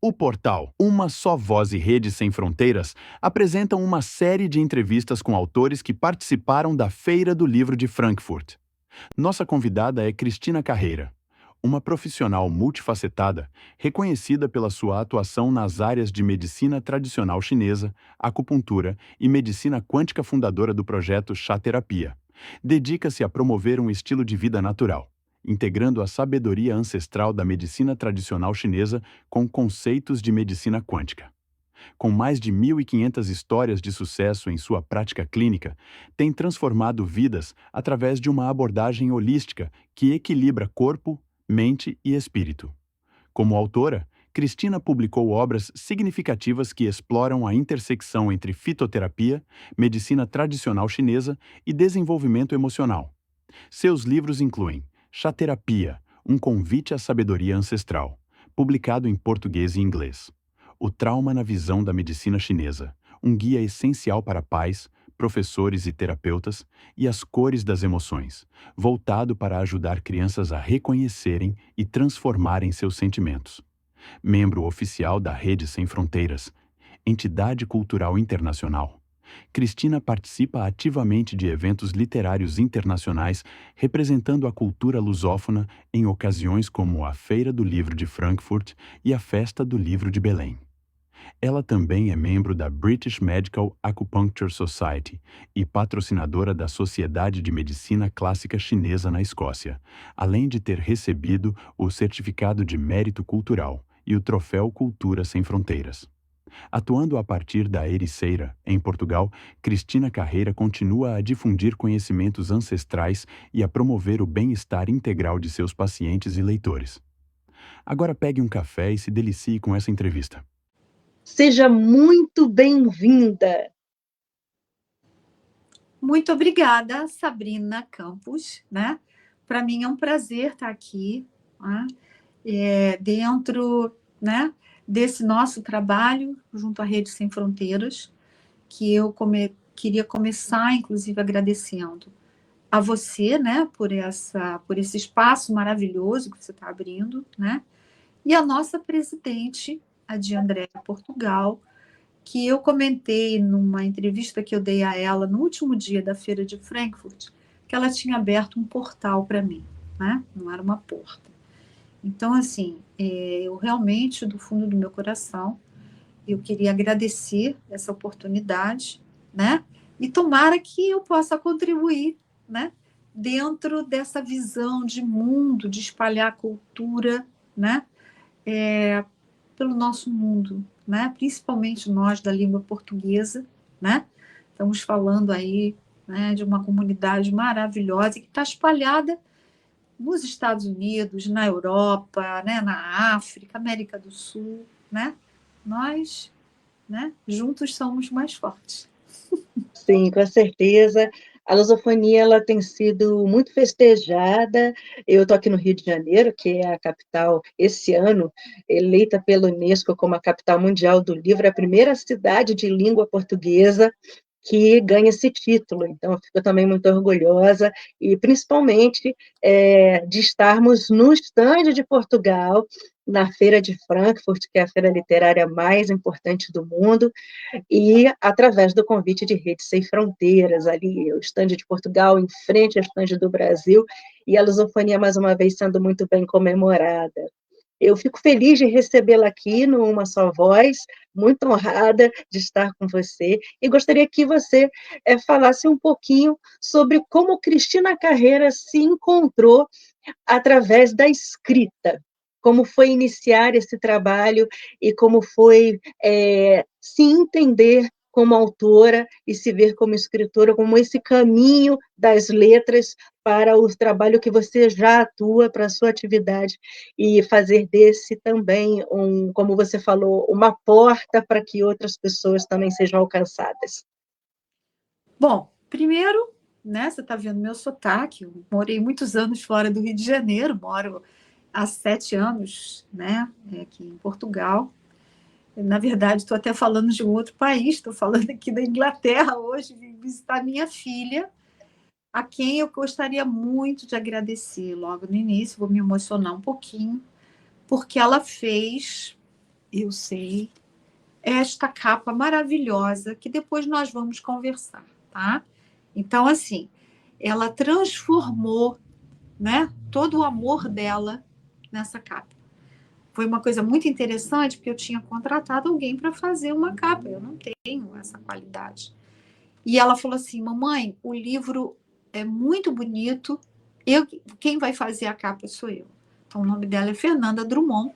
O portal Uma Só Voz e Rede Sem Fronteiras apresentam uma série de entrevistas com autores que participaram da Feira do Livro de Frankfurt. Nossa convidada é Cristina Carreira, uma profissional multifacetada, reconhecida pela sua atuação nas áreas de medicina tradicional chinesa, acupuntura e medicina quântica, fundadora do projeto Chá Terapia. Dedica-se a promover um estilo de vida natural, integrando a sabedoria ancestral da medicina tradicional chinesa com conceitos de medicina quântica. Com mais de 1.500 histórias de sucesso em sua prática clínica, tem transformado vidas através de uma abordagem holística que equilibra corpo, mente e espírito. Como autora, Cristina publicou obras significativas que exploram a intersecção entre fitoterapia, medicina tradicional chinesa e desenvolvimento emocional. Seus livros incluem Chá Terapia, um convite à sabedoria ancestral, publicado em português e inglês. O Trauma na Visão da Medicina Chinesa, um guia essencial para pais, professores e terapeutas, e As Cores das Emoções, voltado para ajudar crianças a reconhecerem e transformarem seus sentimentos. Membro oficial da Rede Sem Fronteiras, entidade cultural internacional, Cristina participa ativamente de eventos literários internacionais representando a cultura lusófona em ocasiões como a Feira do Livro de Frankfurt e a Festa do Livro de Belém. Ela também é membro da British Medical Acupuncture Society e patrocinadora da Sociedade de Medicina Clássica Chinesa na Escócia, além de ter recebido o Certificado de Mérito Cultural e o Troféu Cultura Sem Fronteiras. Atuando a partir da Ericeira, em Portugal, Cristina Carreira continua a difundir conhecimentos ancestrais e a promover o bem-estar integral de seus pacientes e leitores. Agora pegue um café e se delicie com essa entrevista. Seja muito bem-vinda. Muito obrigada, Sabrina Campos, né? Para mim é um prazer estar aqui, né? Dentro, né, desse nosso trabalho junto à Rede Sem Fronteiras, que eu queria começar, inclusive, agradecendo a você, né, por esse espaço maravilhoso que você está abrindo, né? E a nossa presidente, a de Andréa Portugal, que eu comentei numa entrevista que eu dei a ela no último dia da Feira de Frankfurt, que ela tinha aberto um portal para mim, né? Não era uma porta. Então, assim, eu realmente, do fundo do meu coração, eu queria agradecer essa oportunidade, né? E tomara que eu possa contribuir, né? Dentro dessa visão de mundo, de espalhar a cultura, né? Pelo nosso mundo, né? Principalmente nós da língua portuguesa, né? Estamos falando aí, né, de uma comunidade maravilhosa que está espalhada nos Estados Unidos, na Europa, né, na África, América do Sul, né? Nós, né, juntos somos mais fortes. Sim, com certeza. A lusofonia ela tem sido muito festejada. Eu estou aqui no Rio de Janeiro, que é a capital, esse ano, eleita pela Unesco como a capital mundial do livro, a primeira cidade de língua portuguesa que ganha esse título. Então, eu fico também muito orgulhosa, e principalmente de estarmos no estande de Portugal, na Feira de Frankfurt, que é a feira literária mais importante do mundo, e através do convite de Rede Sem Fronteiras, ali, o estande de Portugal em frente ao estande do Brasil, e a lusofonia, mais uma vez, sendo muito bem comemorada. Eu fico feliz de recebê-la aqui no Uma Só Voz, muito honrada de estar com você, e gostaria que você falasse um pouquinho sobre como Cristina Carreira se encontrou através da escrita, como foi iniciar esse trabalho e como foi se entender como autora e se ver como escritora, como esse caminho das letras para o trabalho que você já atua, para a sua atividade, e fazer desse também, como você falou, uma porta para que outras pessoas também sejam alcançadas. Bom, primeiro, né, você está vendo meu sotaque, eu morei muitos anos fora do Rio de Janeiro, moro há 7 anos, né, aqui em Portugal. Na verdade, estou até falando de um outro país, estou falando aqui da Inglaterra hoje, vim visitar minha filha, a quem eu gostaria muito de agradecer logo no início, vou me emocionar um pouquinho, porque ela fez Eu sei. Esta capa maravilhosa, que depois nós vamos conversar, tá? Então, assim, ela transformou, né, todo o amor dela nessa capa. Foi uma coisa muito interessante, porque eu tinha contratado alguém para fazer uma capa, eu não tenho essa qualidade. E ela falou assim: mamãe, o livro é muito bonito, quem vai fazer a capa sou eu. Então, o nome dela é Fernanda Drummond,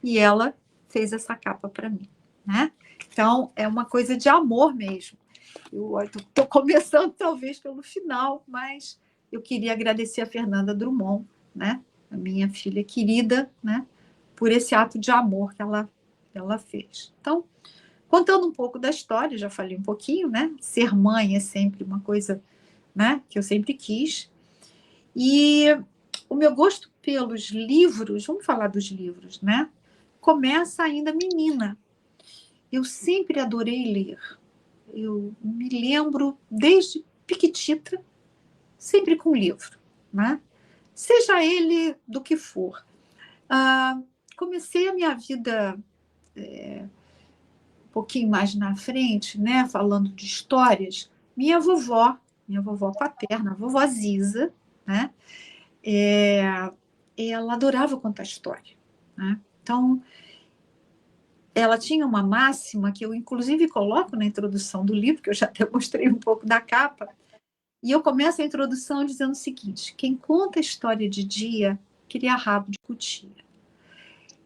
e ela fez essa capa para mim, né? Então, é uma coisa de amor mesmo. Eu estou começando, talvez, pelo final, mas eu queria agradecer a Fernanda Drummond, né? A minha filha querida, né? Por esse ato de amor que ela fez. Então, contando um pouco da história, já falei um pouquinho, né? Ser mãe é sempre uma coisa, né, que eu sempre quis. E o meu gosto pelos livros, vamos falar dos livros, né? Começa ainda menina. Eu sempre adorei ler. Eu me lembro, desde piquitita, sempre com livro, né? Seja ele do que for. Comecei a minha vida um pouquinho mais na frente, né? Falando de histórias. Minha vovó paterna, a vovó Ziza, né? Ela adorava contar história, né? Então, ela tinha uma máxima que eu, inclusive, coloco na introdução do livro, que eu já até mostrei um pouco da capa, e eu começo a introdução dizendo o seguinte: quem conta história de dia, cria rabo de cutia.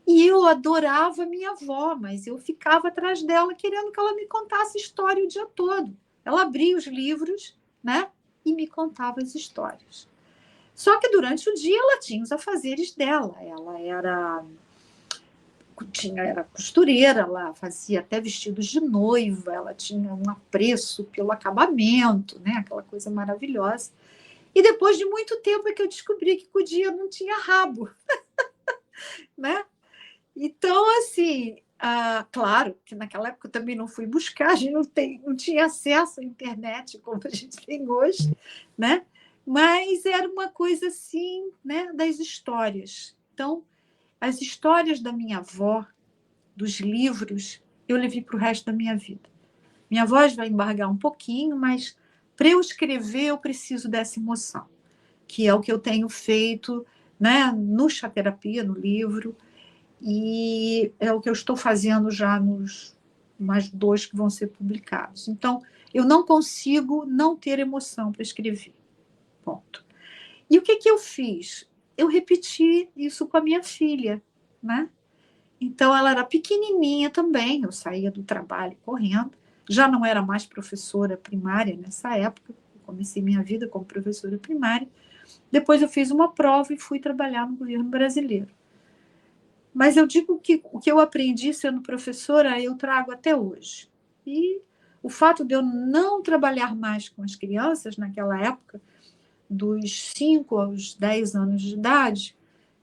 E eu adorava minha avó, mas eu ficava atrás dela querendo que ela me contasse história o dia todo. Ela abria os livros, né, e me contava as histórias. Só que durante o dia ela tinha os afazeres dela. Ela era costureira, ela fazia até vestidos de noiva, ela tinha um apreço pelo acabamento, né, aquela coisa maravilhosa. E depois de muito tempo é que eu descobri que o dia não tinha rabo, né? Então, assim, claro que naquela época eu também não fui buscar, a gente não tinha acesso à internet como a gente tem hoje, né? Mas era uma coisa assim, né, das histórias. Então, as histórias da minha avó, dos livros, eu levei para o resto da minha vida. Minha voz vai embargar um pouquinho, mas para eu escrever eu preciso dessa emoção, que é o que eu tenho feito, né, no Chá Terapia, no livro, e é o que eu estou fazendo já nos mais 2 que vão ser publicados. Então, eu não consigo não ter emoção para escrever. Ponto. E o que eu fiz? Eu repeti isso com a minha filha, né? Então, ela era pequenininha também, eu saía do trabalho correndo, já não era mais professora primária nessa época, eu comecei minha vida como professora primária, depois eu fiz uma prova e fui trabalhar no governo brasileiro. Mas eu digo que o que eu aprendi sendo professora, eu trago até hoje. E o fato de eu não trabalhar mais com as crianças naquela época, dos 5 aos 10 anos de idade,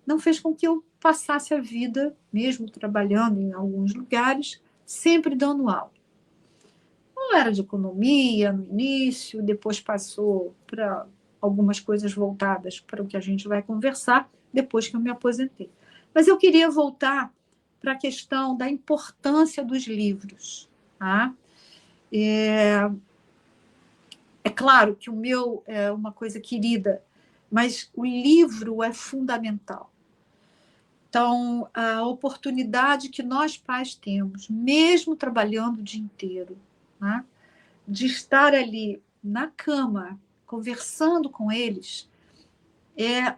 não fez com que eu passasse a vida, mesmo trabalhando em alguns lugares, sempre dando aula. Não era de economia no início, depois passou para algumas coisas voltadas para o que a gente vai conversar depois que eu me aposentei. Mas eu queria voltar para a questão da importância dos livros. Tá? É claro que o meu é uma coisa querida, mas o livro é fundamental. Então, a oportunidade que nós pais temos, mesmo trabalhando o dia inteiro, né, de estar ali na cama, conversando com eles,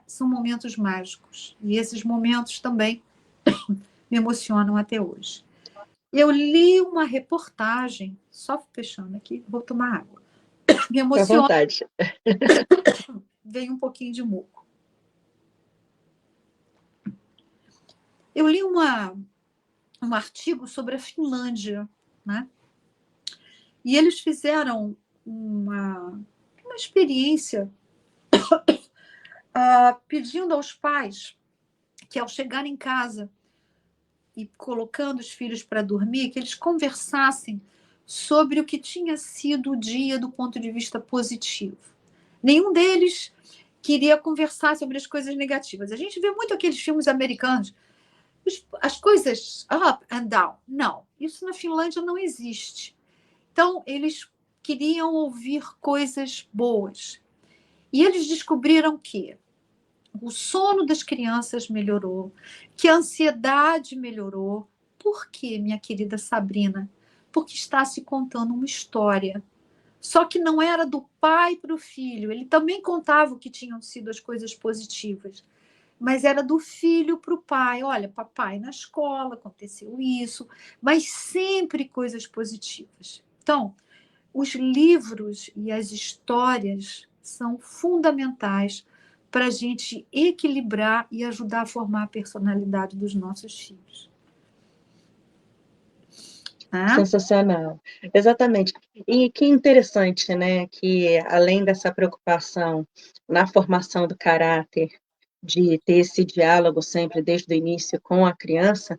são momentos mágicos. E esses momentos também me emocionam até hoje. Eu li uma reportagem, só fechando aqui, vou tomar água. Me emociona. Fique à vontade. Veio um pouquinho de muco. Eu li um artigo sobre a Finlândia, né? E eles fizeram uma experiência pedindo aos pais que, ao chegar em casa e colocando os filhos para dormir, que eles conversassem sobre o que tinha sido o dia do ponto de vista positivo. Nenhum deles queria conversar sobre as coisas negativas. A gente vê muito aqueles filmes americanos. as coisas up and down. Não, isso na Finlândia não existe. Então, eles queriam ouvir coisas boas. E eles descobriram que o sono das crianças melhorou, que a ansiedade melhorou. Por quê, minha querida Sabrina? Porque está se contando uma história. Só que não era do pai para o filho. Ele também contava o que tinham sido as coisas positivas. Mas era do filho para o pai. Olha, papai, na escola aconteceu isso, mas sempre coisas positivas. Então, os livros e as histórias são fundamentais para a gente equilibrar e ajudar a formar a personalidade dos nossos filhos. Sensacional. Exatamente. E que interessante, né, que além dessa preocupação na formação do caráter, de ter esse diálogo sempre desde o início com a criança,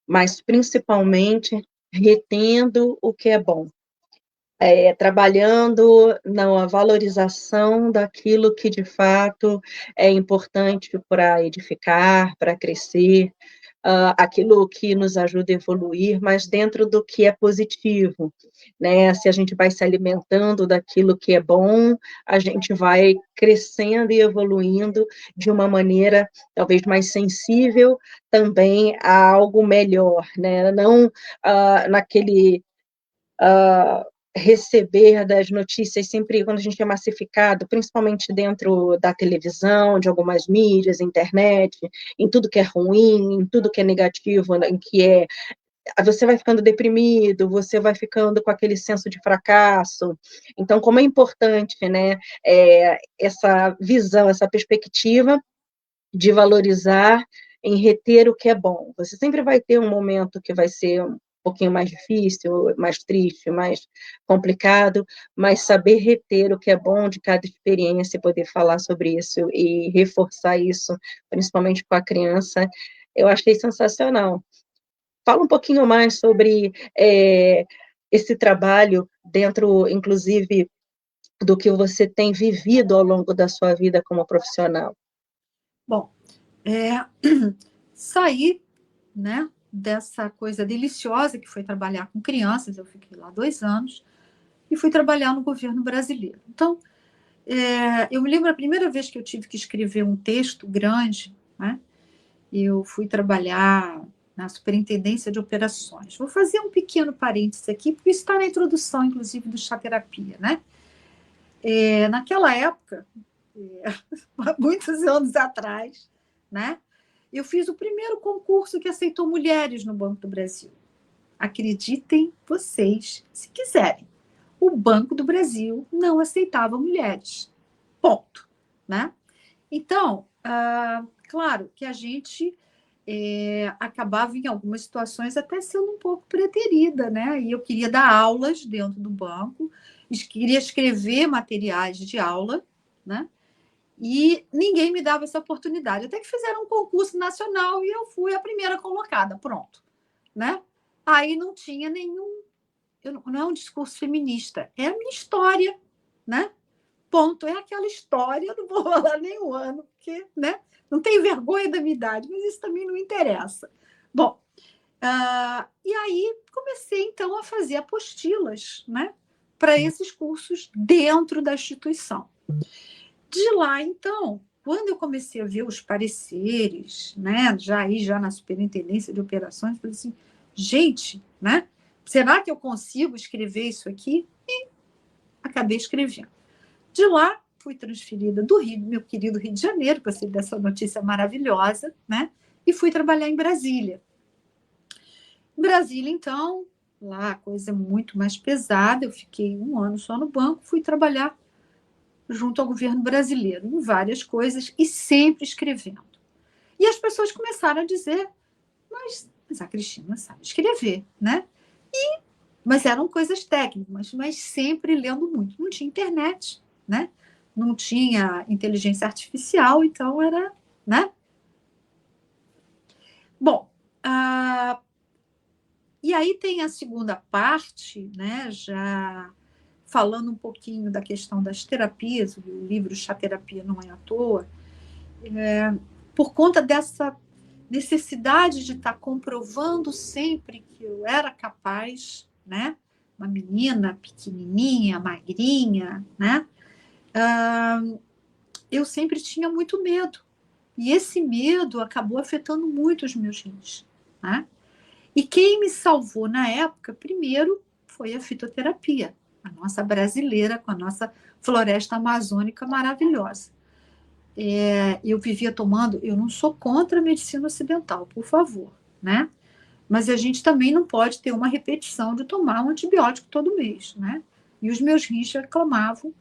mas principalmente retendo o que é bom. Trabalhando na valorização daquilo que de fato é importante para edificar, para crescer, aquilo que nos ajuda a evoluir, mas dentro do que é positivo, né? Se a gente vai se alimentando daquilo que é bom, a gente vai crescendo e evoluindo de uma maneira talvez mais sensível também a algo melhor, né? Não naquele receber das notícias sempre quando a gente é massificado, principalmente dentro da televisão, de algumas mídias, internet, em tudo que é ruim, em tudo que é negativo, em que você vai ficando deprimido, você vai ficando com aquele senso de fracasso. Então, como é importante, né, essa visão, essa perspectiva de valorizar em reter o que é bom. Você sempre vai ter um momento que vai ser um pouquinho mais difícil, mais triste, mais complicado, mas saber reter o que é bom de cada experiência, poder falar sobre isso e reforçar isso, principalmente com a criança, eu achei sensacional. Fala um pouquinho mais sobre esse trabalho dentro, inclusive, do que você tem vivido ao longo da sua vida como profissional. Bom, saí, né, dessa coisa deliciosa que foi trabalhar com crianças, eu fiquei lá 2 anos, e fui trabalhar no governo brasileiro. Então, eu me lembro a primeira vez que eu tive que escrever um texto grande, né, eu fui trabalhar na Superintendência de Operações. Vou fazer um pequeno parênteses aqui, porque isso está na introdução, inclusive, do Chá Terapia, né? Naquela época, há muitos anos atrás, né? Eu fiz o primeiro concurso que aceitou mulheres no Banco do Brasil. Acreditem vocês, se quiserem. O Banco do Brasil não aceitava mulheres. Ponto. Né? Então, claro que a gente acabava em algumas situações até sendo um pouco preterida, né? E eu queria dar aulas dentro do banco, queria escrever materiais de aula, né? E ninguém me dava essa oportunidade. Até que fizeram um concurso nacional e eu fui a primeira colocada, pronto. Né? Aí não tinha nenhum... Não é um discurso feminista, é a minha história. Né? Ponto. É aquela história, eu não vou falar nem um ano, porque né? Não tenho vergonha da minha idade, mas isso também não interessa. Bom, e aí comecei, então, a fazer apostilas, né? Para esses cursos dentro da instituição. De lá, então, quando eu comecei a ver os pareceres, né, já na Superintendência de Operações, eu falei assim, gente, né, será que eu consigo escrever isso aqui? E acabei escrevendo. De lá, fui transferida do Rio, meu querido Rio de Janeiro, para ser dessa notícia maravilhosa, né, e fui trabalhar em Brasília. Em Brasília, então, lá a coisa é muito mais pesada, eu fiquei 1 ano só no banco, fui trabalhar junto ao governo brasileiro, em várias coisas, e sempre escrevendo. E as pessoas começaram a dizer, mas a Cristina sabe escrever, né? Mas eram coisas técnicas, mas sempre lendo muito. Não tinha internet, né? Não tinha inteligência artificial, então era, né? Bom, e aí tem a segunda parte, né? Já falando um pouquinho da questão das terapias, o livro Chá Terapia não é à toa, por conta necessidade de estar comprovando sempre que eu era capaz, né? Uma menina pequenininha, magrinha, né? Eu sempre tinha muito medo. E esse medo acabou afetando muito os meus rins, né? E quem me salvou na época, primeiro, foi a fitoterapia, a nossa brasileira, com a nossa floresta amazônica maravilhosa. Eu vivia tomando, eu não sou contra a medicina ocidental, por favor, né? Mas a gente também não pode ter uma repetição de tomar um antibiótico todo mês, né? E os meus rins reclamavam,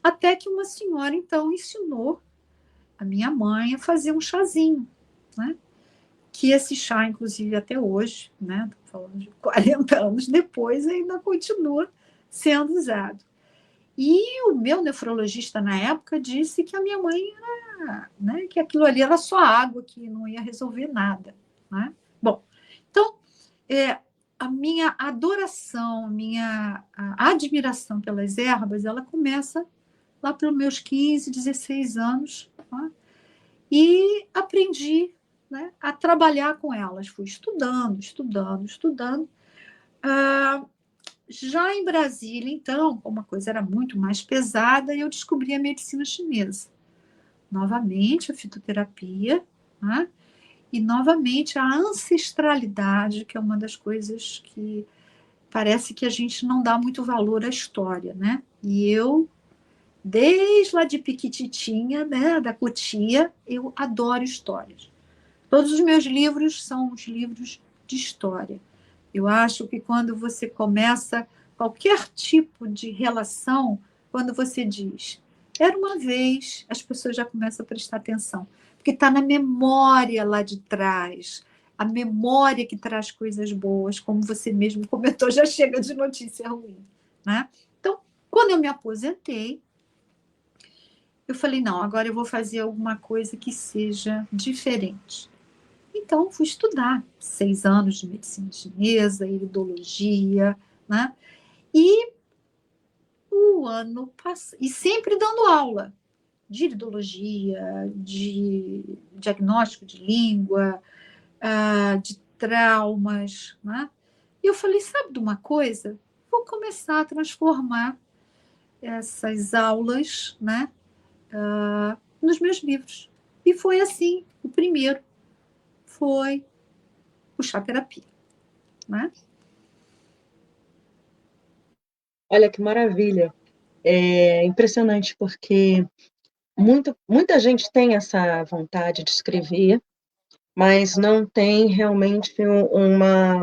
até que uma senhora, então, ensinou a minha mãe a fazer um chazinho, né? Que esse chá, inclusive, até hoje, né? Tô falando de 40 anos depois, ainda continua sendo usado. E o meu nefrologista, na época, disse que a minha mãe era, né, que aquilo ali era só água, que não ia resolver nada, né? Bom, então, a minha adoração, a admiração pelas ervas, ela começa lá pelos meus 15, 16 anos, né? E aprendi, né, a trabalhar com elas. Fui estudando, estudando, estudando. Já em Brasília, então, como a coisa era muito mais pesada, eu descobri a medicina chinesa. Novamente, a fitoterapia, né? E novamente a ancestralidade, que é uma das coisas que parece que a gente não dá muito valor à história, né? E eu, desde lá de Piquititinha, né, da Cotia, eu adoro histórias. Todos os meus livros são os livros de história. Eu acho que quando você começa qualquer tipo de relação, quando você diz, era uma vez, as pessoas já começam a prestar atenção, porque está na memória lá de trás, a memória que traz coisas boas, como você mesmo comentou, já chega de notícia ruim, né? Então, quando eu me aposentei, eu falei, não, agora eu vou fazer alguma coisa que seja diferente. Então, fui estudar 6 anos de medicina chinesa, iridologia, né? E o ano passado, e sempre dando aula de iridologia, de diagnóstico de língua, de traumas, né? E eu falei, sabe de uma coisa? Vou começar a transformar essas aulas, né, nos meus livros. E foi assim, o primeiro foi o chá terapia, né? Olha que maravilha. É impressionante, porque muita gente tem essa vontade de escrever, mas não tem realmente uma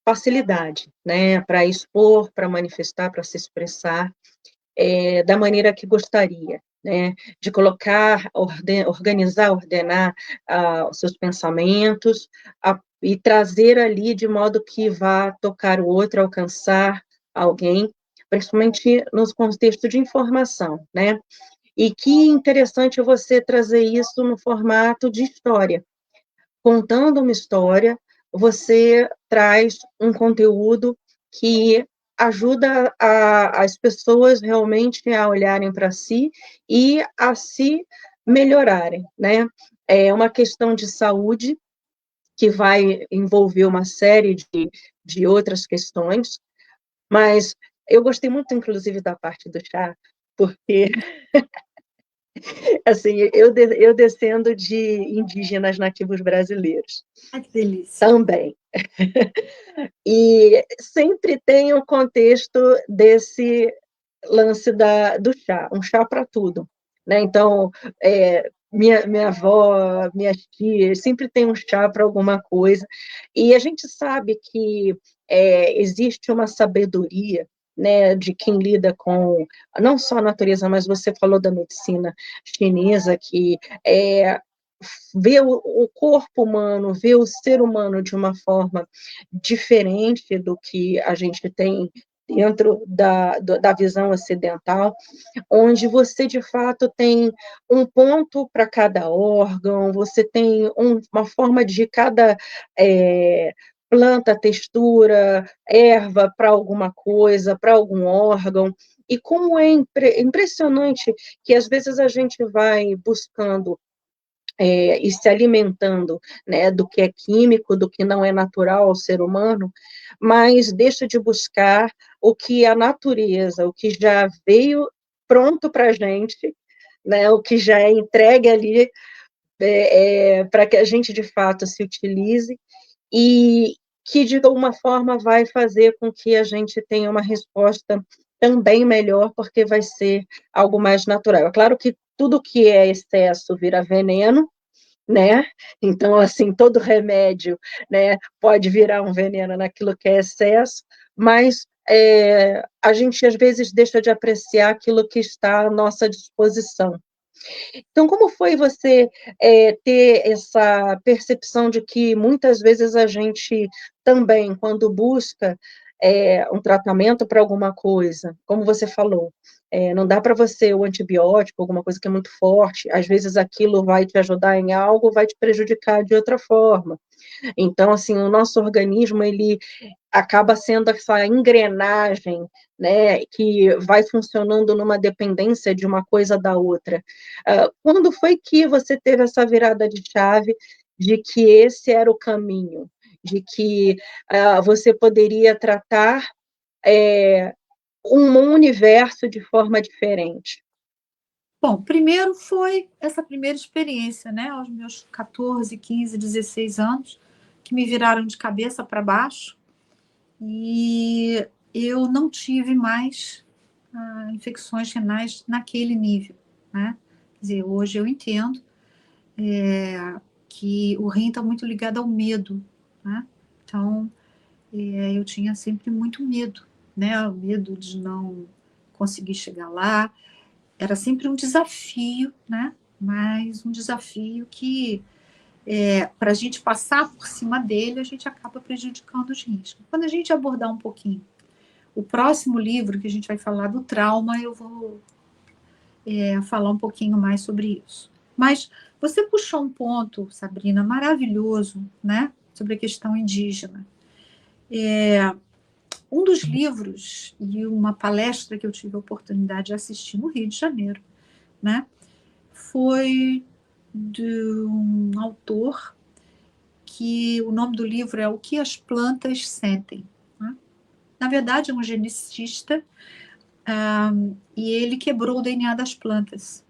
facilidade, né, para expor, para manifestar, para se expressar da maneira que gostaria, né, de colocar, organizar, ordenar os seus pensamentos e trazer ali de modo que vá tocar o outro, alcançar alguém, principalmente nos contextos de informação, né? E que interessante você trazer isso no formato de história. Contando uma história, você traz um conteúdo que ajuda as pessoas realmente a olharem para si e a se melhorarem, né? É uma questão de saúde que vai envolver uma série de outras questões, mas eu gostei muito, inclusive, da parte do chá, porque assim, eu descendo de indígenas nativos brasileiros Ai, que delícia. também. E sempre tem o contexto desse lance do chá, um chá para tudo, né? Então, minha avó, minhas tias, sempre tem um chá para alguma coisa, e a gente sabe que existe uma sabedoria, né, de quem lida com, não só a natureza, mas você falou da medicina chinesa, que vê o corpo humano, vê o ser humano de uma forma diferente do que a gente tem dentro da visão ocidental, onde você, de fato, tem um ponto para cada órgão, você tem uma forma de cada planta, textura, erva para alguma coisa, para algum órgão, e como é impressionante que, às vezes, a gente vai buscando e se alimentando, né, do que é químico, do que não é natural ao ser humano, mas deixa de buscar o que a natureza, o que já veio pronto para a gente, né, o que já é entregue ali, para que a gente, de fato, se utilize, e que, de alguma forma, vai fazer com que a gente tenha uma resposta também melhor, porque vai ser algo mais natural. É claro que tudo que é excesso vira veneno, né? Então, assim, todo remédio, né, pode virar um veneno naquilo que é excesso, mas a gente, às vezes, deixa de apreciar aquilo que está à nossa disposição. Então, como foi você ter essa percepção de que muitas vezes a gente também, quando busca um tratamento para alguma coisa, como você falou, não dá para você o antibiótico, alguma coisa que é muito forte, às vezes aquilo vai te ajudar em algo, vai te prejudicar de outra forma. Então, assim, o nosso organismo, ele acaba sendo essa engrenagem, né, que vai funcionando numa dependência de uma coisa da outra. Quando foi que você teve essa virada de chave de que esse era o caminho, de que você poderia tratar um universo de forma diferente? Bom, primeiro foi essa primeira experiência, né, aos meus 14, 15, 16 anos, que me viraram de cabeça para baixo, e eu não tive mais infecções renais naquele nível, né? Quer dizer, hoje eu entendo que o rim está muito ligado ao medo, né? Então, eu tinha sempre muito medo, né? O medo de não conseguir chegar lá. Era sempre um desafio, né? Mas um desafio que, para a gente passar por cima dele, a gente acaba prejudicando os rins. Quando a gente abordar um pouquinho o próximo livro, que a gente vai falar do trauma, eu vou falar um pouquinho mais sobre isso. Mas você puxou um ponto, Sabrina, maravilhoso, né? Sobre a questão indígena. Um dos livros e uma palestra que eu tive a oportunidade de assistir no Rio de Janeiro, né? Foi de um autor que o nome do livro é O que as Plantas Sentem. Né? Na verdade, é um geneticista e ele quebrou o DNA das plantas.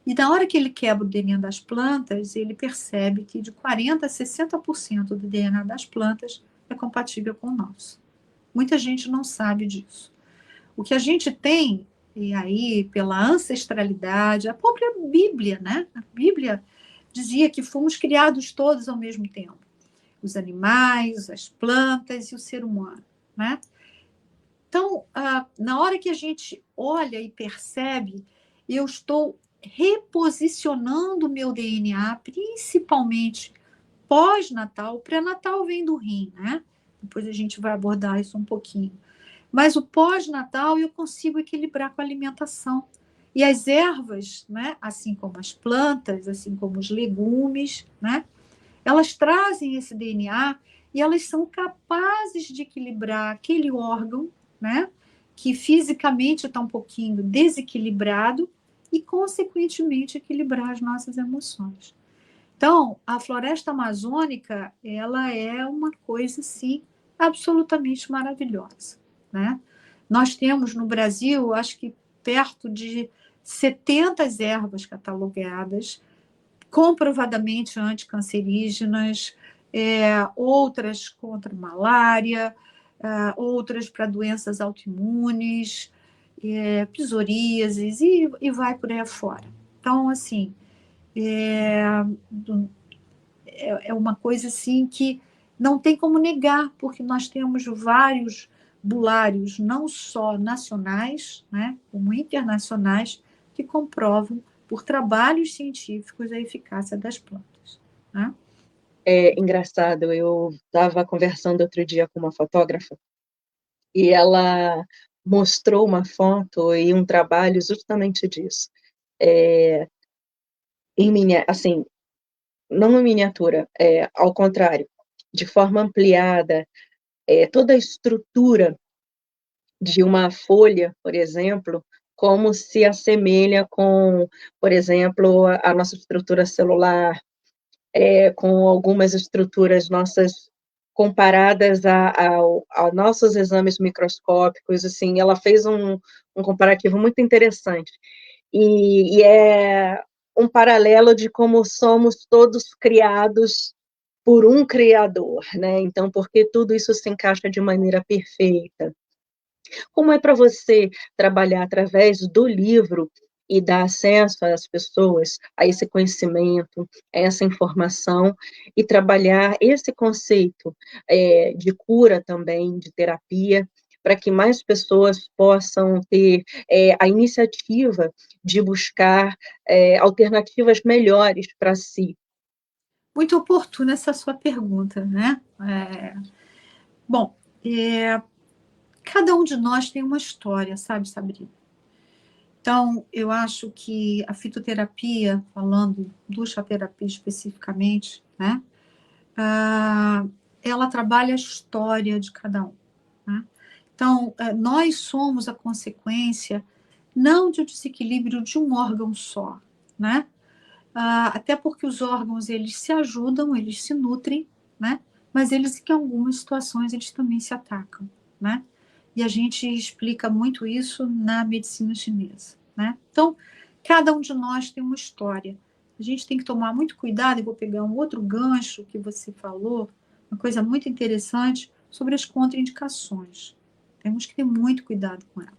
E na hora que ele quebra o DNA das plantas, ele percebe que de 40% a 60% do DNA das plantas é compatível com o nosso. Muita gente não sabe disso. O que a gente tem, e aí pela ancestralidade, a própria Bíblia, né? A Bíblia dizia que fomos criados todos ao mesmo tempo. Os animais, as plantas e o ser humano, né? Então, na hora que a gente olha e percebe, eu estou reposicionando o meu DNA, principalmente pós-natal. O pré-natal vem do rim, né? Depois a gente vai abordar isso um pouquinho. Mas o pós-natal eu consigo equilibrar com a alimentação. E as ervas, né, assim como as plantas, assim como os legumes, né, elas trazem esse DNA e elas são capazes de equilibrar aquele órgão, né, que fisicamente está um pouquinho desequilibrado e, consequentemente, equilibrar as nossas emoções. Então, a floresta amazônica, ela é uma coisa, sim, absolutamente maravilhosa, né? Nós temos no Brasil, acho que perto de 70 ervas catalogadas, comprovadamente anticancerígenas, outras contra malária, outras para doenças autoimunes, psoríases, e vai por aí afora. Então, assim, é uma coisa assim que não tem como negar, porque nós temos vários bulários, não só nacionais, né, como internacionais, que comprovam por trabalhos científicos a eficácia das plantas. Né? É engraçado, eu estava conversando outro dia com uma fotógrafa e ela mostrou uma foto e um trabalho justamente disso. Assim, não em miniatura, ao contrário, de forma ampliada, toda a estrutura de uma folha, por exemplo, como se assemelha com, por exemplo, a nossa estrutura celular, com algumas estruturas nossas comparadas a nossos exames microscópicos, assim, ela fez um comparativo muito interessante. E é um paralelo de como somos todos criados por um criador, né? Então, porque tudo isso se encaixa de maneira perfeita. Como é para você trabalhar através do livro e dar acesso às pessoas a esse conhecimento, a essa informação, e trabalhar esse conceito de cura também, de terapia, para que mais pessoas possam ter a iniciativa de buscar alternativas melhores para si? Muito oportuna essa sua pergunta, né? Bom, cada um de nós tem uma história, sabe, Sabrina? Então, eu acho que a fitoterapia, falando do chá terapia especificamente, né? Ela trabalha a história de cada um, né? Então, nós somos a consequência não de um desequilíbrio de um órgão só, né? Até porque os órgãos, eles se ajudam, eles se nutrem, né? Mas eles, em algumas situações, eles também se atacam, né? E a gente explica muito isso na medicina chinesa, né? Então, cada um de nós tem uma história. A gente tem que tomar muito cuidado, e vou pegar um outro gancho que você falou, uma coisa muito interessante sobre as contraindicações. Temos que ter muito cuidado com ela.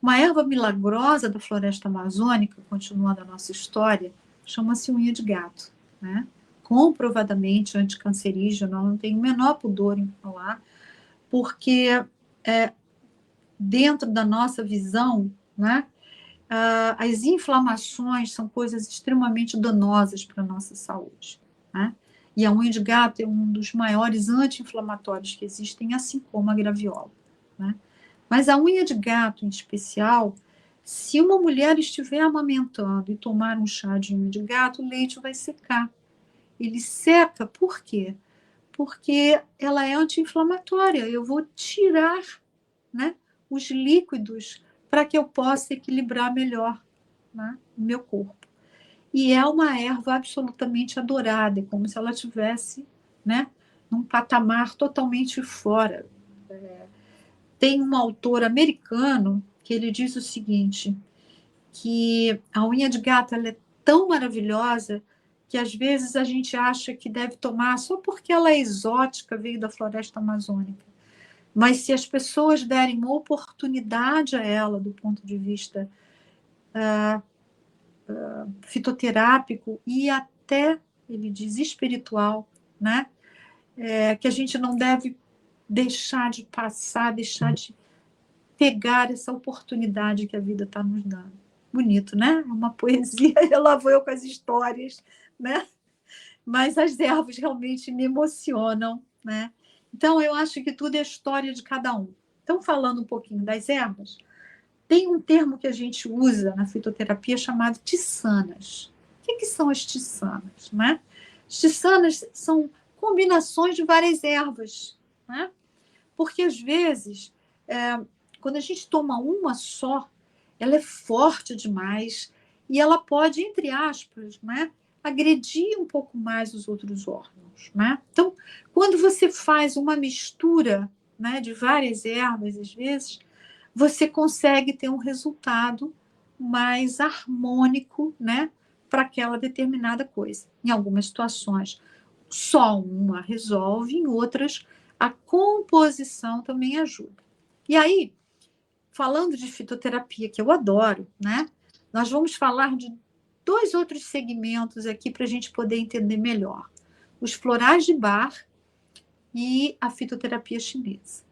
Uma erva milagrosa da floresta amazônica, continuando a nossa história, chama-se unha de gato, né? Comprovadamente anticancerígena, não tenho o menor pudor em falar, porque dentro da nossa visão, né, as inflamações são coisas extremamente danosas para a nossa saúde, né? E a unha de gato é um dos maiores anti-inflamatórios que existem, assim como a graviola, né? Mas a unha de gato, em especial, se uma mulher estiver amamentando e tomar um chá de unha de gato, o leite vai secar. Ele seca por quê? Porque ela é anti-inflamatória. Eu vou tirar, né, os líquidos para que eu possa equilibrar melhor, né, o meu corpo. E é uma erva absolutamente adorada, é como se ela tivesse, né, num patamar totalmente fora. Tem um autor americano que ele diz o seguinte, que a unha de gato ela é tão maravilhosa que às vezes a gente acha que deve tomar só porque ela é exótica, veio da floresta amazônica. Mas se as pessoas derem uma oportunidade a ela do ponto de vista fitoterápico e até, ele diz, espiritual, né? Que a gente não deve deixar de passar, deixar de pegar essa oportunidade que a vida está nos dando. Bonito, né? É uma poesia, e lá vou eu com as histórias, né? Mas as ervas realmente me emocionam, né? Então, eu acho que tudo é a história de cada um. Então, falando um pouquinho das ervas, tem um termo que a gente usa na fitoterapia chamado tissanas. O que são as tissanas, né? As tissanas são combinações de várias ervas, né? Porque, às vezes, quando a gente toma uma só, ela é forte demais e ela pode, entre aspas, né, agredir um pouco mais os outros órgãos, né? Então, quando você faz uma mistura, né, de várias ervas, às vezes, você consegue ter um resultado mais harmônico, né, para aquela determinada coisa. Em algumas situações, só uma resolve, em outras, a composição também ajuda. E aí, falando de fitoterapia, que eu adoro, né? Nós vamos falar de dois outros segmentos aqui para a gente poder entender melhor: os florais de Bach e a fitoterapia chinesa.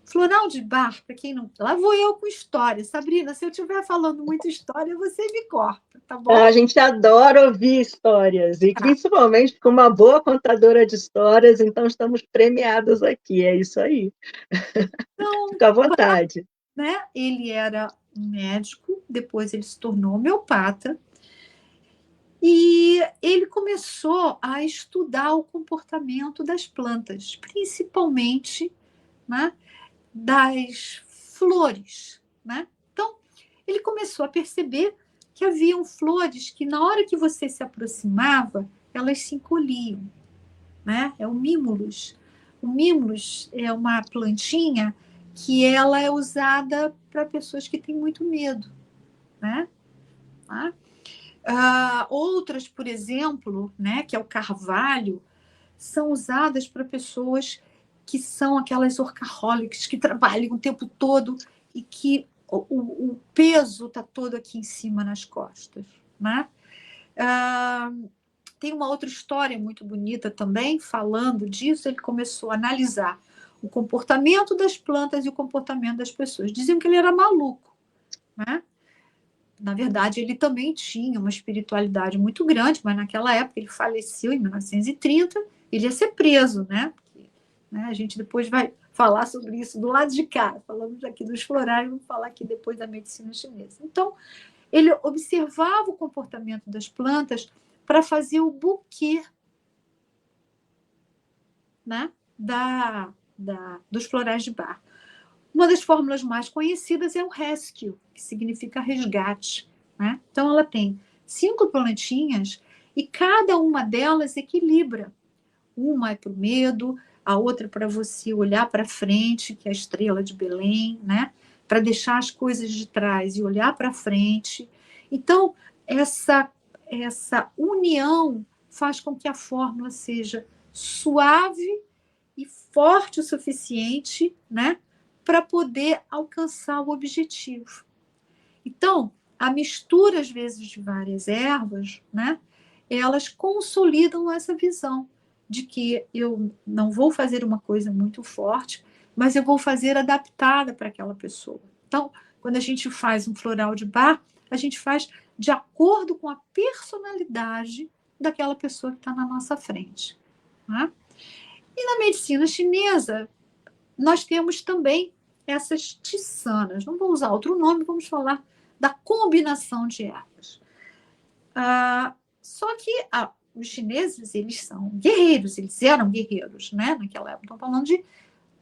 Floral de Bach, para quem não. Lá vou eu com história. Sabrina, se eu estiver falando muita história, você me corta, tá bom? A gente adora ouvir histórias, e Tá. principalmente com uma boa contadora de histórias, então estamos premiados aqui, é isso aí. Então, Fica à vontade. né? Ele era um médico, depois ele se tornou homeopata, e ele começou a estudar o comportamento das plantas, principalmente, né, das flores, né? Então, ele começou a perceber que haviam flores que, na hora que você se aproximava, elas se encolhiam, né? É o Mimulus. O Mimulus é uma plantinha que ela é usada para pessoas que têm muito medo, né? Tá? Outras, por exemplo, né, que é o carvalho, são usadas para pessoas que são aquelas workaholics, que trabalham o tempo todo e que o peso está todo aqui em cima nas costas, né? Tem uma outra história muito bonita também, falando disso. Ele começou a analisar o comportamento das plantas e o comportamento das pessoas. Diziam que ele era maluco, né? Na verdade, ele também tinha uma espiritualidade muito grande, mas naquela época ele faleceu em 1930, ele ia ser preso, né? Porque, né, a gente depois vai falar sobre isso do lado de cá. Falamos aqui dos florais, vamos falar aqui depois da medicina chinesa. Então, ele observava o comportamento das plantas para fazer o buquê, né, dos florais de Bach. Uma das fórmulas mais conhecidas é o rescue, que significa resgate, né? Então, ela tem 5 plantinhas e cada uma delas equilibra. Uma é para o medo, a outra é para você olhar para frente, que é a estrela de Belém, né? Para deixar as coisas de trás e olhar para frente. Então, essa união faz com que a fórmula seja suave e forte o suficiente, né, para poder alcançar o objetivo. Então, a mistura, às vezes, de várias ervas, né, elas consolidam essa visão de que eu não vou fazer uma coisa muito forte, mas eu vou fazer adaptada para aquela pessoa. Então, quando a gente faz um floral de Bach, a gente faz de acordo com a personalidade daquela pessoa que está na nossa frente, né? E na medicina chinesa, nós temos também essas tissanas. Não vou usar outro nome, vamos falar da combinação de ervas. Só que os chineses, eles são guerreiros, eles eram guerreiros, né? Naquela época. Estamos falando de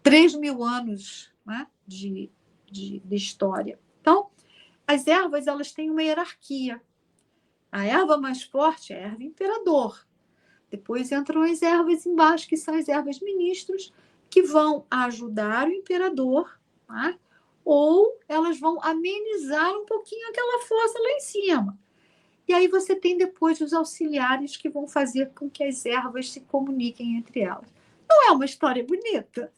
3.000 anos, né, de história. Então, as ervas, elas têm uma hierarquia. A erva mais forte é a erva imperador. Depois entram as ervas embaixo, que são as ervas ministros, que vão ajudar o imperador, tá? Ou elas vão amenizar um pouquinho aquela força lá em cima. E aí você tem depois os auxiliares que vão fazer com que as ervas se comuniquem entre elas. Não é uma história bonita?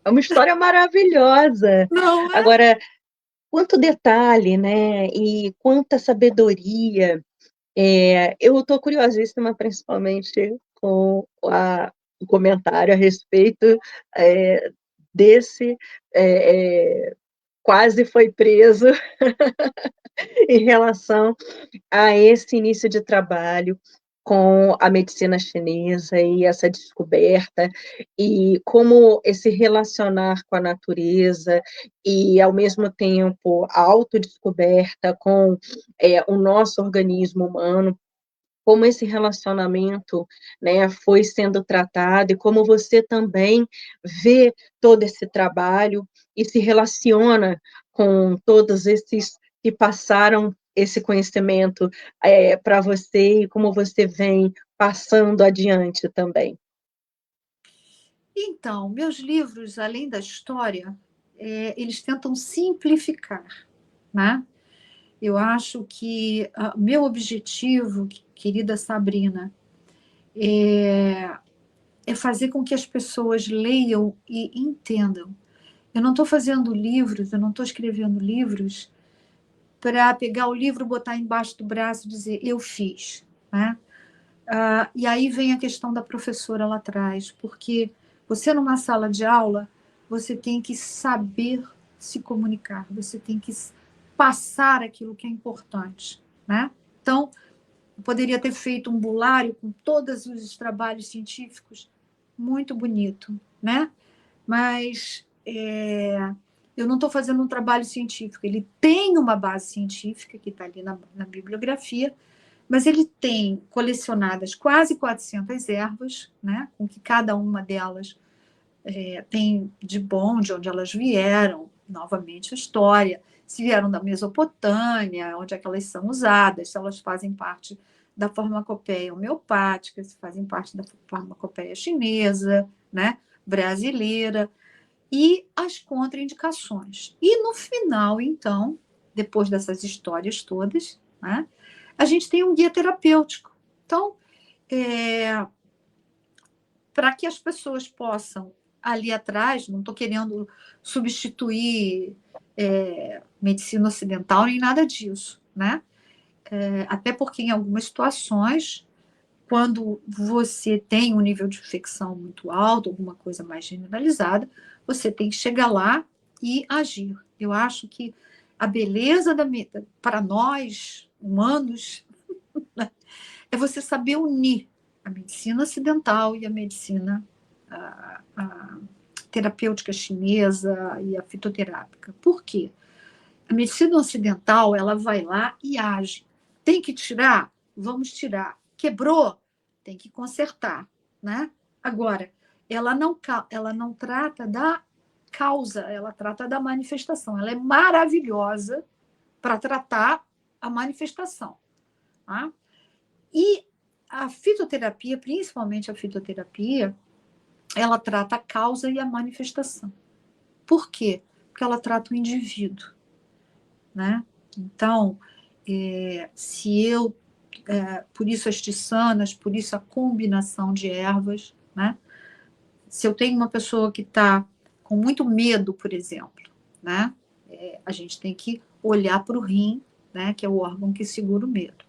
É uma história maravilhosa. Não é? Agora, quanto detalhe, né? E quanta sabedoria. Eu estou curiosíssima, principalmente com o comentário a respeito desse quase foi preso em relação a esse início de trabalho com a medicina chinesa e essa descoberta, e como esse relacionar com a natureza e, ao mesmo tempo, a autodescoberta com o nosso organismo humano, como esse relacionamento, né, foi sendo tratado e como você também vê todo esse trabalho e se relaciona com todos esses que passaram esse conhecimento para você e como você vem passando adiante também. Então, meus livros, além da história, eles tentam simplificar, né? Eu acho que meu objetivo, querida Sabrina, é fazer com que as pessoas leiam e entendam. Eu não estou fazendo livros, eu não estou escrevendo livros para pegar o livro, botar embaixo do braço e dizer, eu fiz, né? E aí vem a questão da professora lá atrás, porque você numa sala de aula, você tem que saber se comunicar, você tem que passar aquilo que é importante, né? Então, eu poderia ter feito um bulário com todos os trabalhos científicos, muito bonito, né? Mas eu não estou fazendo um trabalho científico, ele tem uma base científica que está ali na bibliografia, mas ele tem colecionadas quase 400 ervas, né, com que cada uma delas tem de bom, de onde elas vieram, novamente, a história, se vieram da Mesopotâmia, onde é que elas são usadas, se elas fazem parte da farmacopeia homeopática, se fazem parte da farmacopeia chinesa, né, brasileira, e as contraindicações. E no final, então, depois dessas histórias todas, né, a gente tem um guia terapêutico. Então, para que as pessoas possam, ali atrás, não estou querendo substituir medicina ocidental nem nada disso, né? Até porque em algumas situações, quando você tem um nível de infecção muito alto, alguma coisa mais generalizada, você tem que chegar lá e agir. Eu acho que a beleza para nós, humanos, é você saber unir a medicina ocidental e a medicina a terapêutica chinesa e a fitoterápica. Por quê? A medicina ocidental, ela vai lá e age. Tem que tirar? Vamos tirar. Quebrou? Tem que consertar, né? Agora, ela não trata da causa, ela trata da manifestação. Ela é maravilhosa para tratar a manifestação. Tá? E a fitoterapia, principalmente a fitoterapia, ela trata a causa e a manifestação. Por quê? Porque ela trata o indivíduo, né? Então, por isso as tissanas, por isso a combinação de ervas, né? Se eu tenho uma pessoa que está com muito medo, por exemplo, né? A gente tem que olhar para o rim, né? Que é o órgão que segura o medo.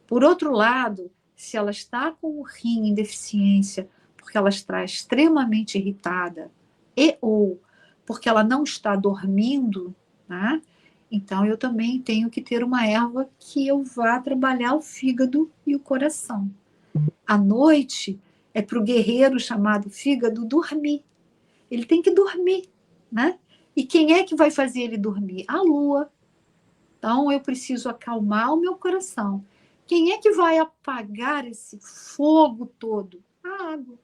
Por outro lado, se ela está com o rim em deficiência, porque ela está extremamente irritada ou porque ela não está dormindo, né? Então eu também tenho que ter uma erva que eu vá trabalhar o fígado e o coração. À noite é para o guerreiro chamado fígado dormir. Ele tem que dormir, né? E quem é que vai fazer ele dormir? A lua. Então eu preciso acalmar o meu coração. Quem é que vai apagar esse fogo todo? A água.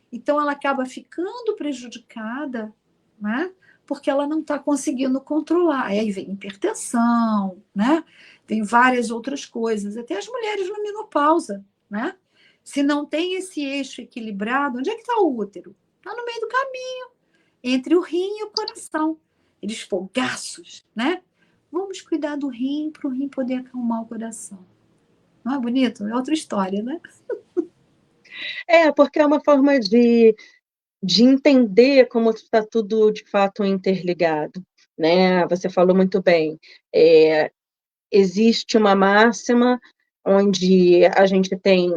Então, ela acaba ficando prejudicada, né? Porque ela não está conseguindo controlar. Aí vem hipertensão, né? Vem várias outras coisas, até as mulheres na menopausa, né? Se não tem esse eixo equilibrado, onde é que está o útero? Está no meio do caminho, entre o rim e o coração. Eles fogaços, né? Vamos cuidar do rim para o rim poder acalmar o coração. Não é bonito? É outra história, né? Porque é uma forma de entender como está tudo de fato interligado, né? Você falou muito bem. Existe uma máxima onde a gente tem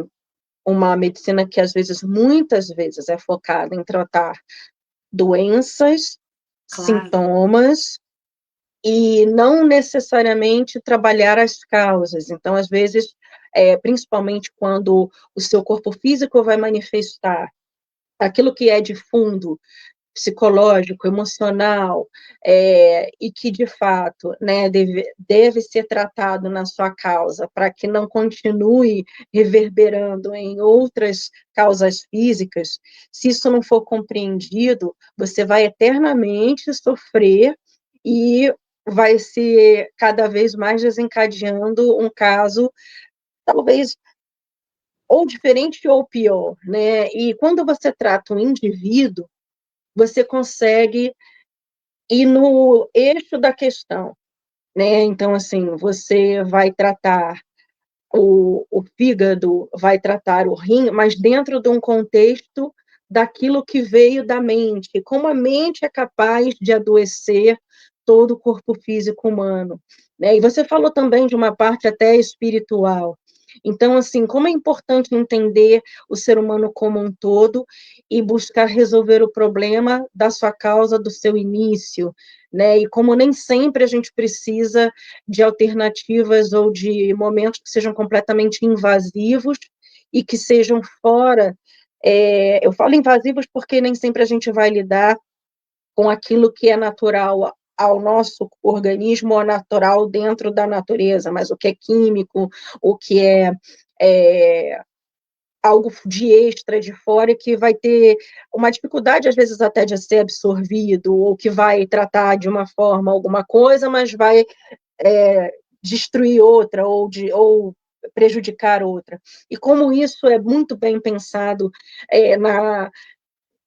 uma medicina que muitas vezes é focada em tratar doenças, Claro. sintomas, e não necessariamente trabalhar as causas. Então, às vezes, principalmente quando o seu corpo físico vai manifestar aquilo que é de fundo, psicológico, emocional, e que, de fato, né, deve ser tratado na sua causa, para que não continue reverberando em outras causas físicas, se isso não for compreendido, você vai eternamente sofrer e vai se cada vez mais desencadeando um caso, talvez, ou diferente ou pior, né? E quando você trata um indivíduo, você consegue ir no eixo da questão, né? Então, assim, você vai tratar o fígado, vai tratar o rim, mas dentro de um contexto daquilo que veio da mente, como a mente é capaz de adoecer todo o corpo físico humano, né? E você falou também de uma parte até espiritual. Então, assim, como é importante entender o ser humano como um todo e buscar resolver o problema da sua causa, do seu início, né? E como nem sempre a gente precisa de alternativas ou de momentos que sejam completamente invasivos e que sejam fora. Eu falo invasivos porque nem sempre a gente vai lidar com aquilo que é natural ao nosso organismo, ou natural dentro da natureza, mas o que é químico, o que é algo de extra de fora que vai ter uma dificuldade, às vezes, até de ser absorvido, ou que vai tratar de uma forma alguma coisa, mas vai destruir outra, ou prejudicar outra. E como isso é muito bem pensado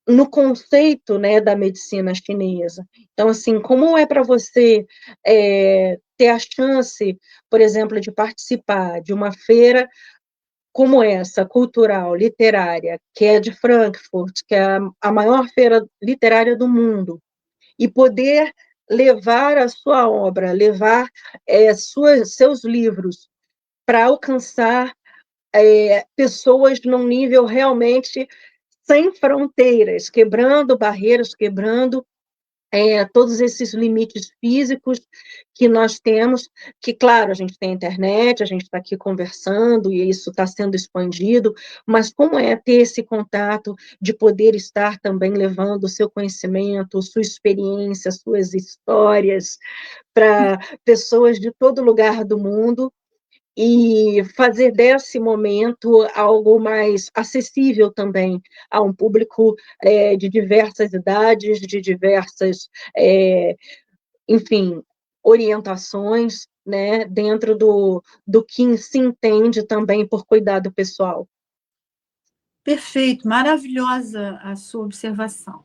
no conceito, né, da medicina chinesa. Então, assim, como é para você ter a chance, por exemplo, de participar de uma feira como essa, cultural, literária, que é de Frankfurt, que é a maior feira literária do mundo, e poder levar a sua obra, levar seus livros para alcançar pessoas num nível realmente sem fronteiras, quebrando barreiras, quebrando todos esses limites físicos que nós temos, que, claro, a gente tem internet, a gente está aqui conversando e isso está sendo expandido, mas como é ter esse contato de poder estar também levando o seu conhecimento, sua experiência, suas histórias para pessoas de todo lugar do mundo, e fazer desse momento algo mais acessível também a um público de diversas idades, de diversas, enfim, orientações, né, dentro do que se entende também por cuidado pessoal. Perfeito, maravilhosa a sua observação.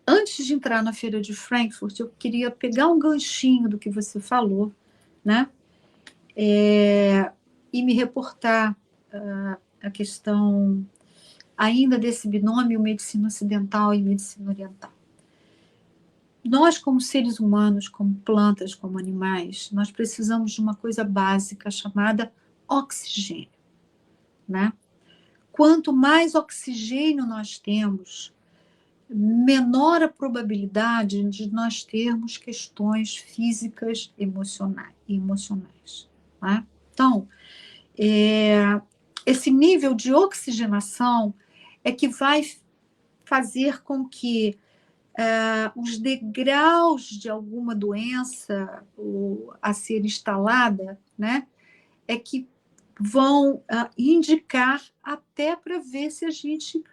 Antes de entrar na Feira de Frankfurt, eu queria pegar um ganchinho do que você falou, né? E me reportar a questão ainda desse binômio medicina ocidental e medicina oriental. Nós, como seres humanos, como plantas, como animais, nós precisamos de uma coisa básica chamada oxigênio, né? Quanto mais oxigênio nós temos, menor a probabilidade de nós termos questões físicas emocionais. Né? Então, esse nível de oxigenação é que vai fazer com que os degraus de alguma doença a ser instalada, né, é que vão indicar até para ver se a gente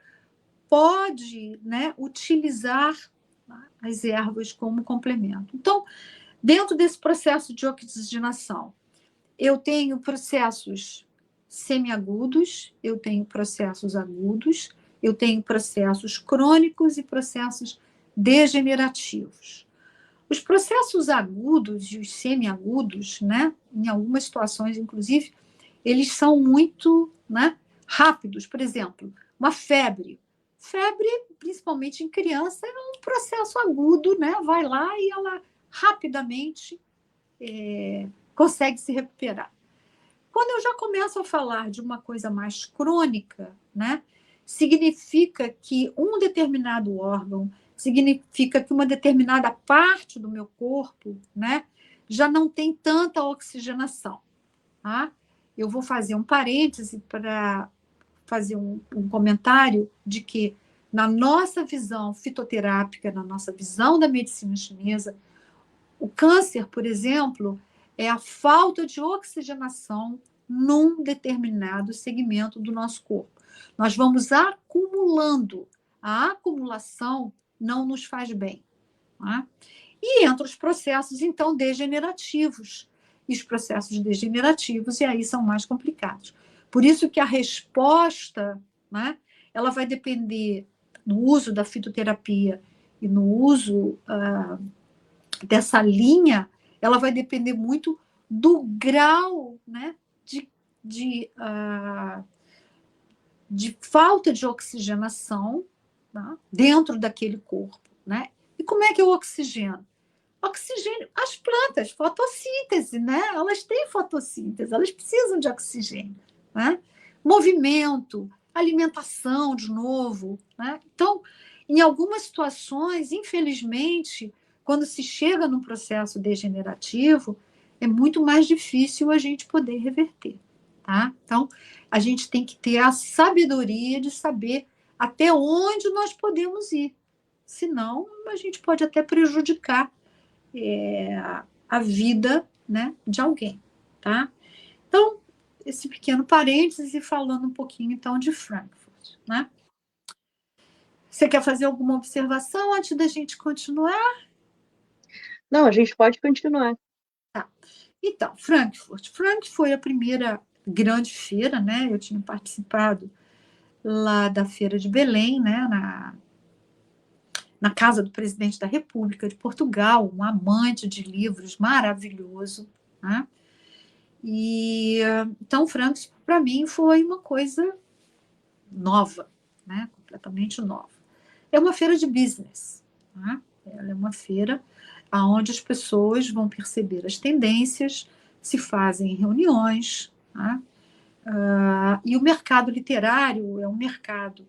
pode, né, utilizar as ervas como complemento. Então, dentro desse processo de oxigenação, eu tenho processos semiagudos, eu tenho processos agudos, eu tenho processos crônicos e processos degenerativos. Os processos agudos e os semiagudos, né, em algumas situações, inclusive, eles são muito, né, rápidos. Por exemplo, uma febre. Febre, principalmente em criança, é um processo agudo, né? Vai lá e ela rapidamente consegue se recuperar. Quando eu já começo a falar de uma coisa mais crônica, né, significa que um determinado órgão, significa que uma determinada parte do meu corpo, né, já não tem tanta oxigenação. Tá? Eu vou fazer um parêntese para fazer um comentário de que, na nossa visão fitoterápica, na nossa visão da medicina chinesa, o câncer, por exemplo, é a falta de oxigenação num determinado segmento do nosso corpo. Nós vamos acumulando. A acumulação não nos faz bem. Tá? E entra os processos, então, degenerativos. E os processos degenerativos, e aí são mais complicados. Por isso que a resposta, né, ela vai depender no uso da fitoterapia e no uso dessa linha, ela vai depender muito do grau, né, de falta de oxigenação, tá, dentro daquele corpo. Né? E como é que eu oxigeno? Oxigênio, as plantas, fotossíntese, né? Elas têm fotossíntese, elas precisam de oxigênio. Né? Movimento, alimentação, de novo. Né? Então, em algumas situações, infelizmente, quando se chega num processo degenerativo, é muito mais difícil a gente poder reverter. Tá? Então, a gente tem que ter a sabedoria de saber até onde nós podemos ir. Senão, a gente pode até prejudicar a vida, né, de alguém. Tá? Então, esse pequeno parênteses e falando um pouquinho, então, de Frankfurt, né? Você quer fazer alguma observação antes da gente continuar? Não, a gente pode continuar. Tá. Então, Frankfurt. Frankfurt foi a primeira grande feira, né? Eu tinha participado lá da Feira de Belém, né? Na casa do presidente da República de Portugal, um amante de livros maravilhoso, né? E então, Frankfurt, para mim, foi uma coisa nova, né? Completamente nova. É uma feira de business, né? Ela é uma feira onde as pessoas vão perceber as tendências, se fazem reuniões, né? E o mercado literário é um mercado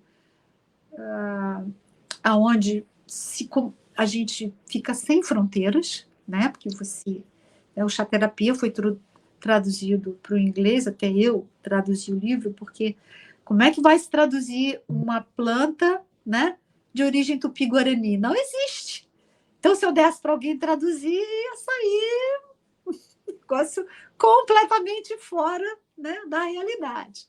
onde a gente fica sem fronteiras, né? Porque o Chá Terapia foi traduzido para o inglês, até eu traduzi o livro, porque como é que vai se traduzir uma planta, né, de origem tupi-guarani? Não existe. Então, se eu desse para alguém traduzir, ia sair um negócio completamente fora, né, da realidade.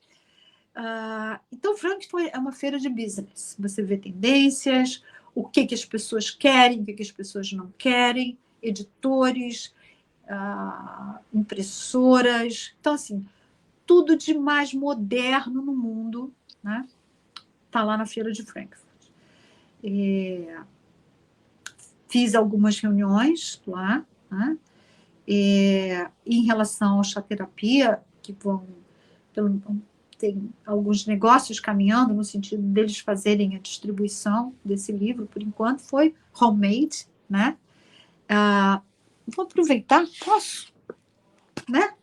Então, Frankfurt é uma feira de business. Você vê tendências, o que as pessoas querem, o que as pessoas não querem, editores, impressoras. Então, assim, tudo de mais moderno no mundo, né? Está lá na feira de Frankfurt. Fiz algumas reuniões lá, né? Em relação ao Chá Terapia, que tem alguns negócios caminhando no sentido deles fazerem a distribuição desse livro, por enquanto, foi homemade, né? Vou aproveitar, posso, né?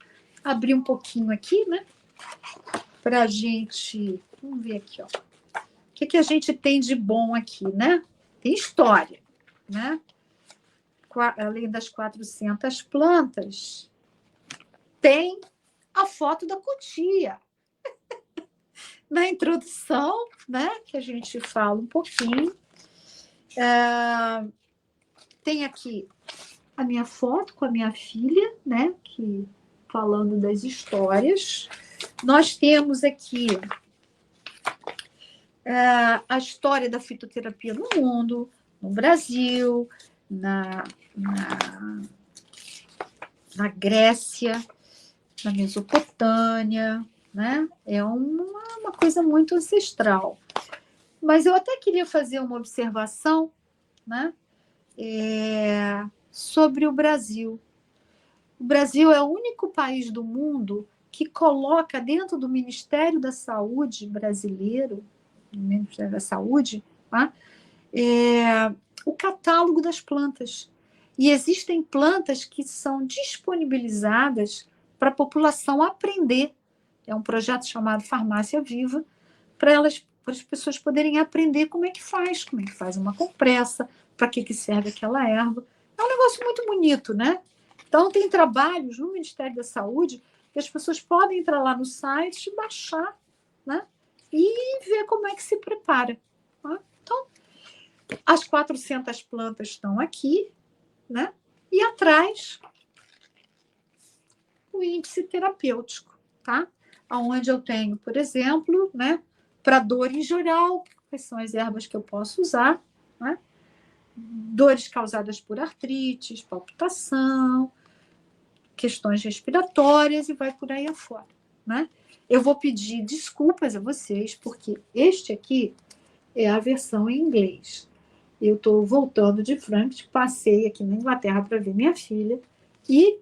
Abrir um pouquinho aqui, né? Para a gente, vamos ver aqui, ó. O que a gente tem de bom aqui, né? Tem história, né? Além das 400 plantas, tem a foto da cutia. Na introdução, né, que a gente fala um pouquinho. Tem aqui a minha foto com a minha filha, né, que, falando das histórias. Nós temos aqui a história da fitoterapia no mundo, no Brasil, na Grécia, na Mesopotâmia, né? É uma coisa muito ancestral. Mas eu até queria fazer uma observação, né? Sobre o Brasil. O Brasil é o único país do mundo que coloca dentro do Ministério da Saúde brasileiro, do Ministério da Saúde, tá? O catálogo das plantas. E existem plantas que são disponibilizadas para a população aprender. É um projeto chamado Farmácia Viva, para as pessoas poderem aprender como é que faz uma compressa, para que serve aquela erva. É um negócio muito bonito, né? Então, tem trabalhos no Ministério da Saúde que as pessoas podem entrar lá no site, baixar, né? E ver como é que se prepara. Tá? Então, as 400 plantas estão aqui, né? E atrás, o índice terapêutico, tá? Onde eu tenho, por exemplo, né, para dor em geral, quais são as ervas que eu posso usar, né? Dores causadas por artrite, palpitação, questões respiratórias e vai por aí afora, né? Eu vou pedir desculpas a vocês, porque este aqui é a versão em inglês. Eu estou voltando de Frankfurt, passei aqui na Inglaterra para ver minha filha e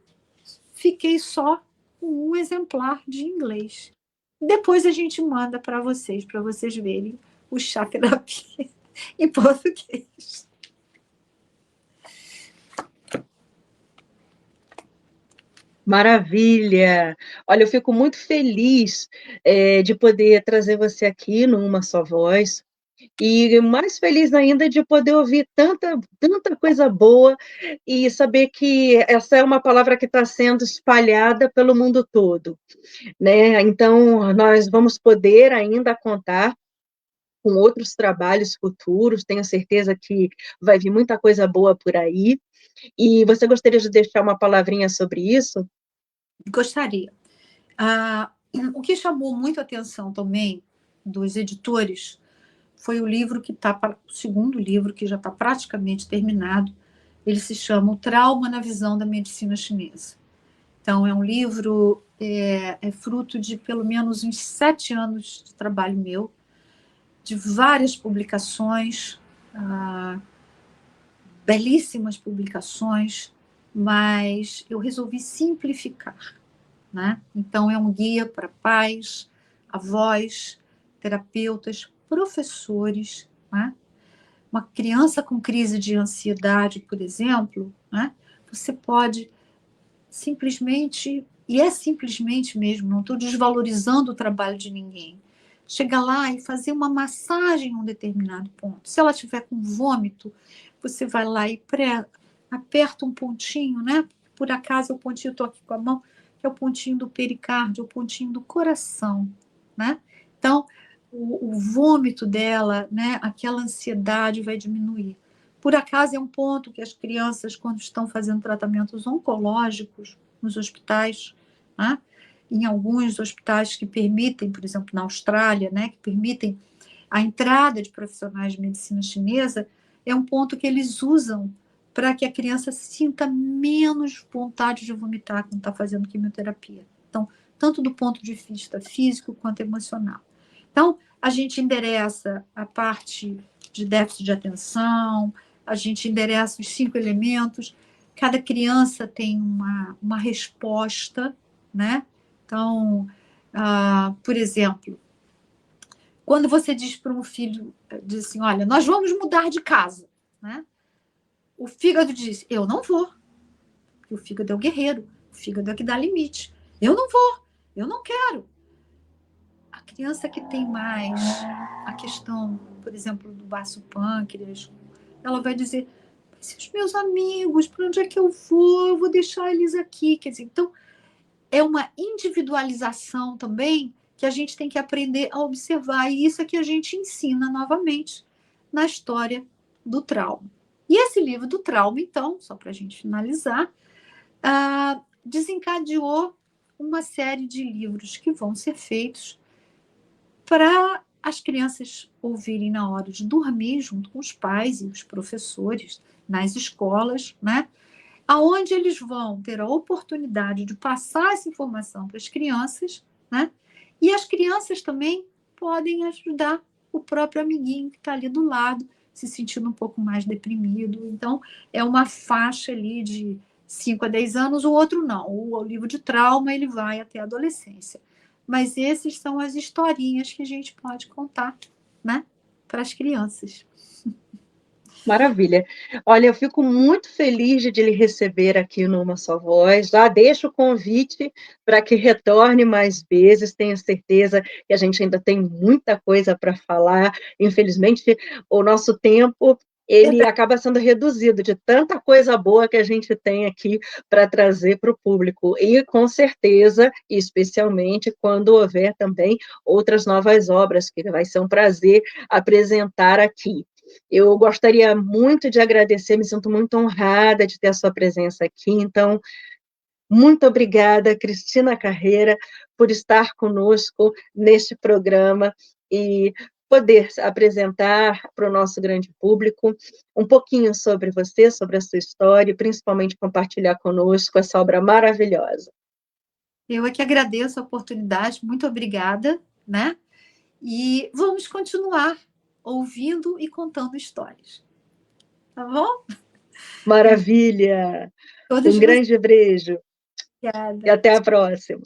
fiquei só com um exemplar de inglês. Depois a gente manda para vocês verem o Chá Terapia em português. Maravilha! Olha, eu fico muito feliz de poder trazer você aqui numa só voz, e mais feliz ainda de poder ouvir tanta coisa boa e saber que essa é uma palavra que está sendo espalhada pelo mundo todo, né? Então, nós vamos poder ainda contar com outros trabalhos futuros, tenho certeza que vai vir muita coisa boa por aí. E você gostaria de deixar uma palavrinha sobre isso? Gostaria. o que chamou muito a atenção também dos editores foi o livro que está, o segundo livro, que já está praticamente terminado. Ele se chama O Trauma na Visão da Medicina Chinesa. Então, é um livro, é fruto de pelo menos uns 7 anos de trabalho meu, de várias publicações, belíssimas publicações, mas eu resolvi simplificar, né? Então, é um guia para pais, avós, terapeutas, professores, né? Uma criança com crise de ansiedade, por exemplo, né? Você pode simplesmente, e é simplesmente mesmo, não estou desvalorizando o trabalho de ninguém, chegar lá e fazer uma massagem em um determinado ponto. Se ela tiver com vômito, você vai lá e aperta um pontinho, né? Por acaso o pontinho, estou aqui com a mão, que é o pontinho do pericárdio, o pontinho do coração, né? Então, o vômito dela, né? Aquela ansiedade vai diminuir. Por acaso é um ponto que as crianças, quando estão fazendo tratamentos oncológicos nos hospitais, né? Em alguns hospitais que permitem, por exemplo, na Austrália, né? Que permitem a entrada de profissionais de medicina chinesa, é um ponto que eles usam para que a criança sinta menos vontade de vomitar quando está fazendo quimioterapia. Então, tanto do ponto de vista físico quanto emocional. Então, a gente endereça a parte de déficit de atenção, a gente endereça os 5 elementos, cada criança tem uma resposta, né? Então, por exemplo, quando você diz para um filho, diz assim, olha, nós vamos mudar de casa, né? O fígado diz, eu não vou, porque o fígado é o guerreiro, o fígado é que dá limite. Eu não vou, eu não quero. A criança que tem mais a questão, por exemplo, do baço pâncreas, ela vai dizer, mas e os meus amigos, para onde é que eu vou? Eu vou deixar eles aqui. Quer dizer, então, é uma individualização também que a gente tem que aprender a observar, e isso é que a gente ensina novamente na história do trauma. E esse livro do trauma, então, só para a gente finalizar, desencadeou uma série de livros que vão ser feitos para as crianças ouvirem na hora de dormir, junto com os pais e os professores, nas escolas, né? Aonde eles vão ter a oportunidade de passar essa informação para as crianças, né? E as crianças também podem ajudar o próprio amiguinho que está ali do lado, se sentindo um pouco mais deprimido. Então, é uma faixa ali de 5 a 10 anos, o outro não. O livro de trauma, ele vai até a adolescência. Mas esses são as historinhas que a gente pode contar, né? Para as crianças. Maravilha. Olha, eu fico muito feliz de lhe receber aqui no Uma Só Voz. Já deixo o convite para que retorne mais vezes. Tenho certeza que a gente ainda tem muita coisa para falar. Infelizmente, o nosso tempo ele acaba sendo reduzido de tanta coisa boa que a gente tem aqui para trazer para o público. E, com certeza, especialmente quando houver também outras novas obras, que vai ser um prazer apresentar aqui. Eu gostaria muito de agradecer, me sinto muito honrada de ter a sua presença aqui, então, muito obrigada, Cristina Carreira, por estar conosco neste programa e poder apresentar para o nosso grande público um pouquinho sobre você, sobre a sua história, e principalmente compartilhar conosco essa obra maravilhosa. Eu é que agradeço a oportunidade, muito obrigada, né? E vamos continuar ouvindo e contando histórias. Tá bom? Maravilha! Todas Um grande beijo. Obrigada. E até a próxima.